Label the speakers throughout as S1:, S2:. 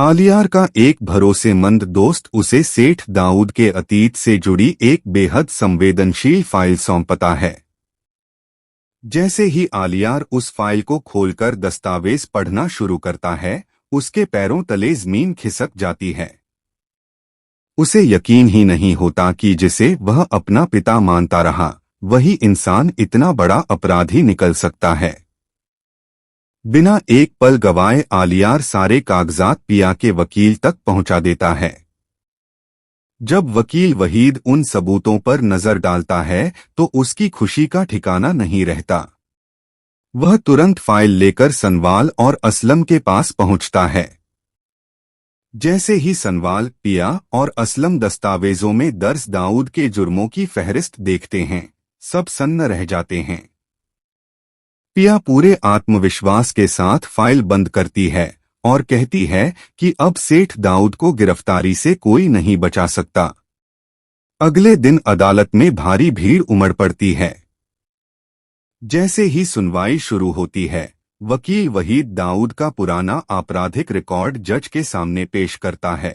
S1: आलियार का एक भरोसेमंद दोस्त उसे सेठ दाऊद के अतीत से जुड़ी एक बेहद संवेदनशील फाइल सौंपता है। जैसे ही आलियार उस फाइल को खोलकर दस्तावेज पढ़ना शुरू करता है, उसके पैरों तले जमीन खिसक जाती है। उसे यकीन ही नहीं होता कि जिसे वह अपना पिता मानता रहा, वही इंसान इतना बड़ा अपराधी निकल सकता है। बिना एक पल गवाए आलियार सारे कागजात पिया के वकील तक पहुंचा देता है। जब वकील वहीद उन सबूतों पर नजर डालता है तो उसकी खुशी का ठिकाना नहीं रहता। वह तुरंत फाइल लेकर सनवाल और असलम के पास पहुंचता है। जैसे ही सनवाल, पिया और असलम दस्तावेजों में दर्ज दाऊद के जुर्मों की फहरिस्त देखते हैं, सब सन्न रह जाते हैं। पिया पूरे आत्मविश्वास के साथ फाइल बंद करती है और कहती है कि अब सेठ दाऊद को गिरफ्तारी से कोई नहीं बचा सकता। अगले दिन अदालत में भारी भीड़ उमड़ पड़ती है। जैसे ही सुनवाई शुरू होती है, वकील वहीद दाऊद का पुराना आपराधिक रिकॉर्ड जज के सामने पेश करता है।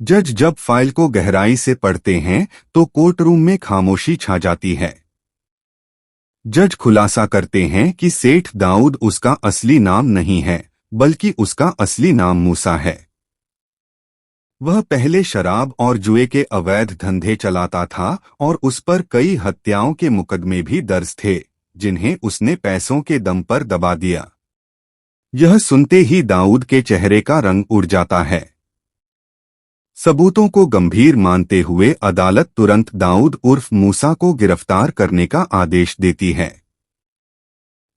S1: जज जब फाइल को गहराई से पढ़ते हैं तो कोर्टरूम में खामोशी छा जाती है। जज खुलासा करते हैं कि सेठ दाऊद उसका असली नाम नहीं है, बल्कि उसका असली नाम मूसा है। वह पहले शराब और जुए के अवैध धंधे चलाता था और उस पर कई हत्याओं के मुकदमे भी दर्ज थे, जिन्हें उसने पैसों के दम पर दबा दिया। यह सुनते ही दाऊद के चेहरे का रंग उड़ जाता है। सबूतों को गंभीर मानते हुए अदालत तुरंत दाऊद उर्फ मूसा को गिरफ्तार करने का आदेश देती है।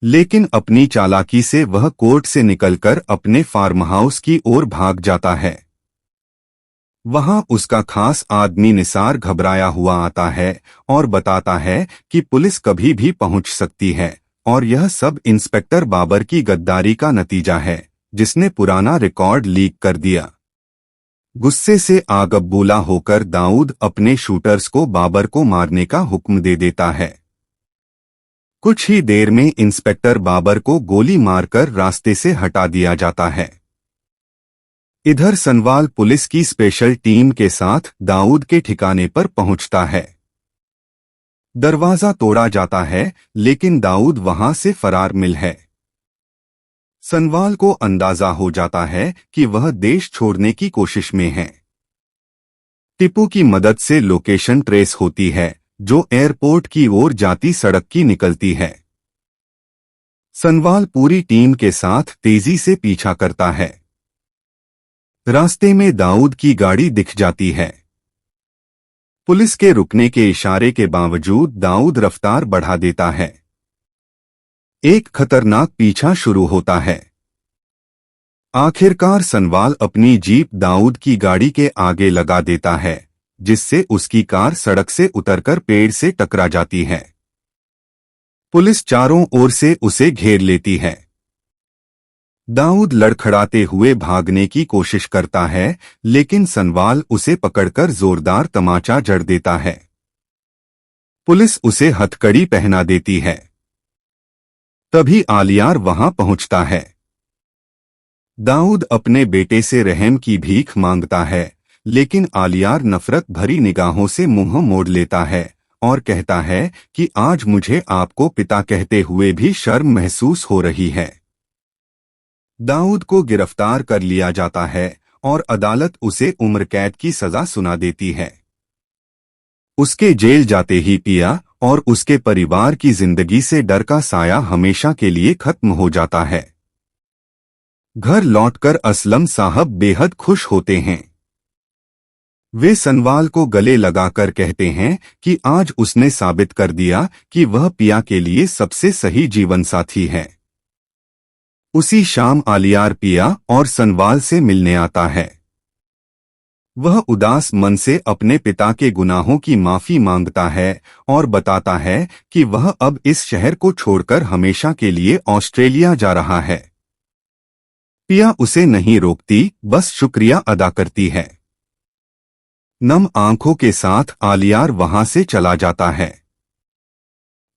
S1: लेकिन अपनी चालाकी से वह कोर्ट से निकलकर अपने फार्म हाउस की ओर भाग जाता है। वहां उसका खास आदमी निसार घबराया हुआ आता है और बताता है कि पुलिस कभी भी पहुंच सकती है और यह सब इंस्पेक्टर बाबर की गद्दारी का नतीजा है, जिसने पुराना रिकॉर्ड लीक कर दिया। गुस्से से आगबबूला होकर दाऊद अपने शूटर्स को बाबर को मारने का हुक्म दे देता है। कुछ ही देर में इंस्पेक्टर बाबर को गोली मारकर रास्ते से हटा दिया जाता है। इधर सनवाल पुलिस की स्पेशल टीम के साथ दाऊद के ठिकाने पर पहुंचता है। दरवाजा तोड़ा जाता है, लेकिन दाऊद वहां से फरार मिल है। सनवाल को अंदाजा हो जाता है कि वह देश छोड़ने की कोशिश में है। टिप्पू की मदद से लोकेशन ट्रेस होती है, जो एयरपोर्ट की ओर जाती सड़क की निकलती है। सनवाल पूरी टीम के साथ तेजी से पीछा करता है। रास्ते में दाऊद की गाड़ी दिख जाती है। पुलिस के रुकने के इशारे के बावजूद दाऊद रफ्तार बढ़ा देता है। एक खतरनाक पीछा शुरू होता है। आखिरकार सनवाल अपनी जीप दाऊद की गाड़ी के आगे लगा देता है, जिससे उसकी कार सड़क से उतरकर पेड़ से टकरा जाती है। पुलिस चारों ओर से उसे घेर लेती है। दाऊद लड़खड़ाते हुए भागने की कोशिश करता है, लेकिन सनवाल उसे पकड़कर जोरदार तमाचा जड़ देता है। पुलिस उसे हथकड़ी पहना देती है। तभी आलियार वहां पहुंचता है। दाऊद अपने बेटे से रहम की भीख मांगता है, लेकिन आलियार नफरत भरी निगाहों से मुंह मोड़ लेता है और कहता है कि आज मुझे आपको पिता कहते हुए भी शर्म महसूस हो रही है। दाऊद को गिरफ्तार कर लिया जाता है और अदालत उसे उम्र कैद की सजा सुना देती है। उसके जेल जाते ही पिया और उसके परिवार की जिंदगी से डर का साया हमेशा के लिए खत्म हो जाता है। घर लौटकर असलम साहब बेहद खुश होते हैं। वे सनवाल को गले लगाकर कहते हैं कि आज उसने साबित कर दिया कि वह पिया के लिए सबसे सही जीवन साथी है। उसी शाम आलियार पिया और सनवाल से मिलने आता है। वह उदास मन से अपने पिता के गुनाहों की माफी मांगता है और बताता है कि वह अब इस शहर को छोड़कर हमेशा के लिए ऑस्ट्रेलिया जा रहा है। पिया उसे नहीं रोकती, बस शुक्रिया अदा करती है। नम आंखों के साथ आलियार वहां से चला जाता है।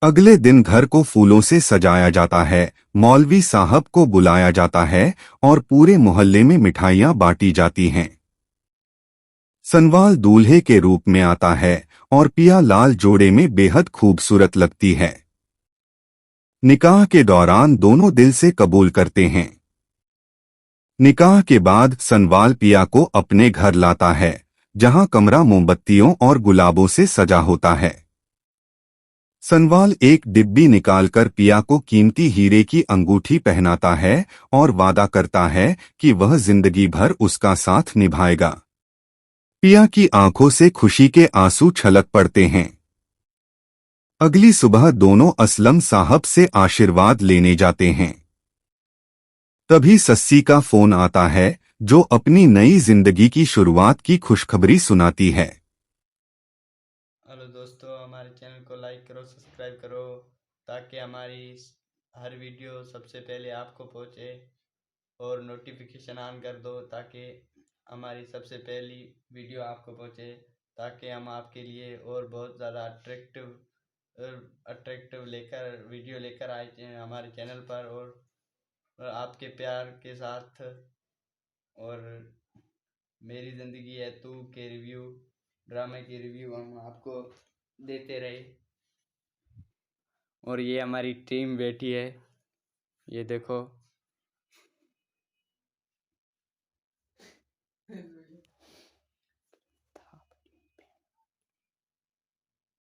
S1: अगले दिन घर को फूलों से सजाया जाता है, मौलवी साहब को बुलाया जाता है और पूरे मोहल्ले में मिठाइयाँ बांटी जाती हैं। सनवाल दूल्हे के रूप में आता है और पिया लाल जोड़े में बेहद खूबसूरत लगती है। निकाह के दौरान दोनों दिल से कबूल करते हैं। निकाह के बाद सनवाल पिया को अपने घर लाता है, जहां कमरा मोमबत्तियों और गुलाबों से सजा होता है। सनवाल एक डिब्बी निकालकर पिया को कीमती हीरे की अंगूठी पहनाता है और वादा करता है कि वह जिंदगी भर उसका साथ निभाएगा। पिया की आंखों से खुशी के आंसू छलक पड़ते हैं। अगली सुबह दोनों असलम साहब से आशीर्वाद लेने जाते हैं। तभी सस्सी का फोन आता है, जो अपनी नई जिंदगी की शुरुआत की खुशखबरी सुनाती है।
S2: हेलो दोस्तों, हमारे चैनल को लाइक करो, सब्सक्राइब करो ताकि हमारी हर वीडियो सबसे पहले आपको पहुंचे, और नोटिफिकेशन ऑन कर दो ताकि हमारी सबसे पहली वीडियो आपको पहुंचे, ताकि हम आपके लिए और बहुत ज़्यादा अट्रैक्टिव लेकर वीडियो लेकर आए हमारे चैनल पर, और आपके प्यार के साथ। और मेरी ज़िंदगी है तू के रिव्यू, ड्रामे के रिव्यू हम आपको देते रहे। और ये हमारी टीम बैठी है, ये देखो।